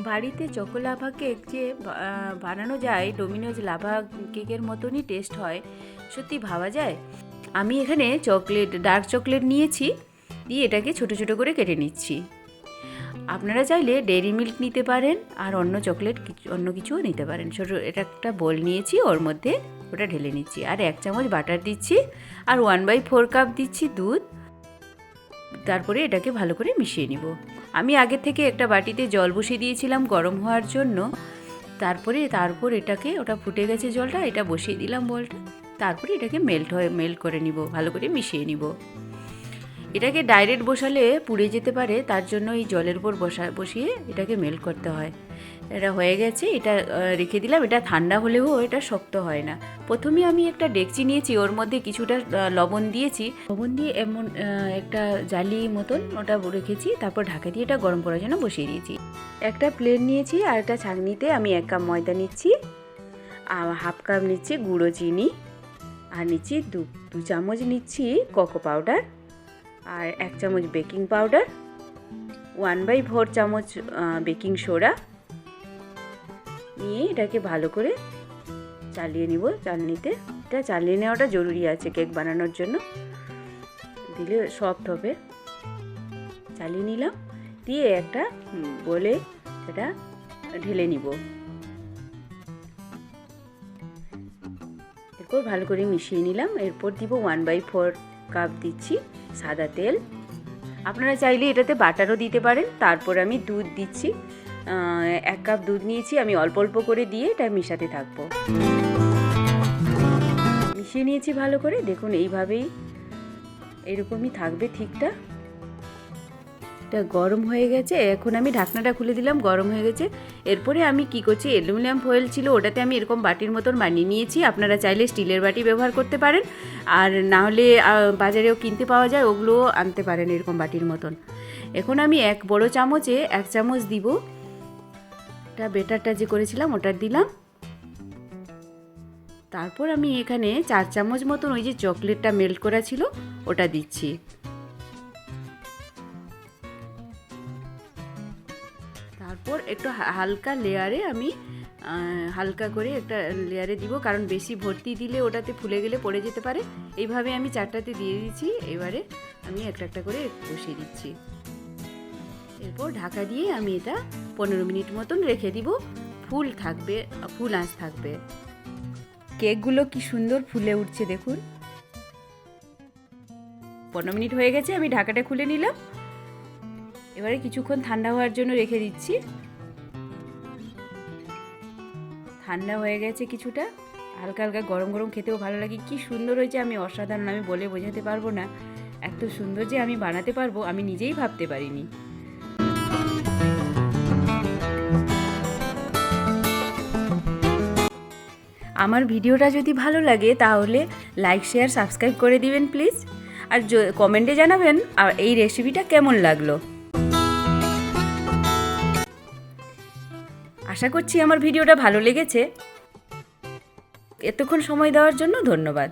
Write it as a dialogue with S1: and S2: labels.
S1: বাড়িতে choco lava cake যে বানানো যায় ডোমিনোজ লাভা কেকের মতনই টেস্ট হয়, সত্যি ভাবা যায়। আমি এখানে ডার্ক চকলেট নিয়েছি, দিয়ে এটাকে ছোট ছোট করে কেটে নিচ্ছি। আপনারা চাইলে ডেইরি মিল্ক নিতে পারেন, আর অন্য কিছুও নিতে পারেন। এটা একটা বোল নিয়েছি, ওর মধ্যে ওটা ঢেলে নিচ্ছি, আর 1 চামচ বাটার দিচ্ছি, আর 1/4 কাপ দিচ্ছি দুধ। তারপরে এটাকে ভালো করে মিশিয়ে নিব। আমি আগে থেকে একটা বাটিতে জল বসিয়ে দিয়েছিলাম গরম হওয়ার জন্য। তারপর এটাকে, ওটা ফুটে গেছে জলটা, এটা বসিয়ে দিলাম বলটা। তারপরে এটাকে মেল্ট করে নিব, ভালো করে মিশিয়ে নিব। এটাকে ডাইরেক্ট বসালে পুড়ে যেতে পারে, তার জন্য এই জলের উপর বসিয়ে এটাকে মেল্ট করতে হয়। এটা হয়ে গেছে, এটা রেখে দিলাম। এটা ঠান্ডা হলেও এটা শক্ত হয় না। প্রথমে আমি একটা ডেকচি নিয়েছি, ওর মধ্যে কিছুটা লবণ দিয়েছি। লবণ দিয়ে এমন একটা জালি মতন ওটা রেখেছি, তারপর ঢাকা দিয়ে এটা গরম করার জন্য বসিয়ে দিয়েছি। একটা প্লেট নিয়েছি, আর একটা ছাঁকনিতে আমি 1 কাপ ময়দা নিচ্ছি, আর 1/2 কাপ নিচ্ছি গুঁড়ো চিনি, আর নিচ্ছি 2 চামচ নিচ্ছি কোকো পাউডার, আর 1 চামচ বেকিং পাউডার, 1/4 চামচ বেকিং সোডা নিয়ে এটাকে ভালো করে চালিয়ে নিব চালনিতে। এটা চালিয়ে নেওয়াটা জরুরি আছে কেক বানানোর জন্য, দিলে সফট হবে। চালিয়ে নিলাম, দিয়ে একটা বলে সেটা ঢেলে নিব। এরপর ভালো করে মিশিয়ে নিলাম। এরপর দিব 1/4 কাপ দিচ্ছি সাদা তেল। আপনারা চাইলে এটাতে বাটারও দিতে পারেন। তারপর আমি দুধ দিচ্ছি, 1 কাপ দুধ নিয়েছি, আমি অল্প অল্প করে দিয়ে এটা মেশাতে থাকবো। মিশিয়ে নিয়েছি ভালো করে, দেখুন এইভাবেই এরকমই থাকবে ঠিকটা। এটা গরম হয়ে গেছে, এখন আমি ঢাকনাটা খুলে দিলাম, গরম হয়ে গেছে। এরপরে আমি কি করছি, অ্যালুমিনিয়াম ফয়েল ছিল, ওটাতে আমি এরকম বাটির মতন বানিয়ে নিয়েছি। আপনারা চাইলে স্টিলের বাটি ব্যবহার করতে পারেন, আর না হলে বাজারেও কিনতে পাওয়া যায়, ওগুলোও আনতে পারেন এরকম বাটির মতন। এখন আমি 1 বড় চামচে 1 চামচ দিব, এটা বেটারটা যে করেছিলাম ওটা দিলাম। তারপর আমি এখানে 4 চামচ মতন ওই যে চকলেটটা মেল্ট করা ছিল ওটা দিচ্ছি। তারপর একটু হালকা লেয়ারে আমি হালকা করে একটা লেয়ারে দিব, কারণ বেশি ভর্তি দিলে ওটাতে ফুলে গেলে পড়ে যেতে পারে। এইভাবে আমি 4টাতে দিয়ে দিচ্ছি। এবারে আমি একটা একটা করে বসিয়ে দিচ্ছি। এরপর ঢাকা দিয়ে আমি এটা 15 মিনিট মতন রেখে দিব। ফুল আঁচ থাকবে। কেকগুলো কি সুন্দর ফুলে উঠছে দেখুন। 15 মিনিট হয়ে গেছে, আমি ঢাকাটা খুলে নিলাম। এবারে কিছুক্ষণ ঠান্ডা হওয়ার জন্য রেখে দিচ্ছি। ঠান্ডা হয়ে গেছে কিছুটা, হালকা হালকা গরম গরম খেতেও ভালো লাগে। কি সুন্দর হয়েছে, আমি অসাধারণ, আমি বলে বোঝাতে পারবো না। এত সুন্দর যে আমি বানাতে পারবো আমি নিজেই ভাবতে পারিনি। আমার ভিডিওটা যদি ভালো লাগে তাহলে লাইক শেয়ার সাবস্ক্রাইব করে দিবেন প্লিজ, আর কমেন্টে জানাবেন আর এই রেসিপিটা কেমন লাগলো। আশা করছি আমার ভিডিওটা ভালো লেগেছে। এতক্ষণ সময় দেওয়ার জন্য ধন্যবাদ।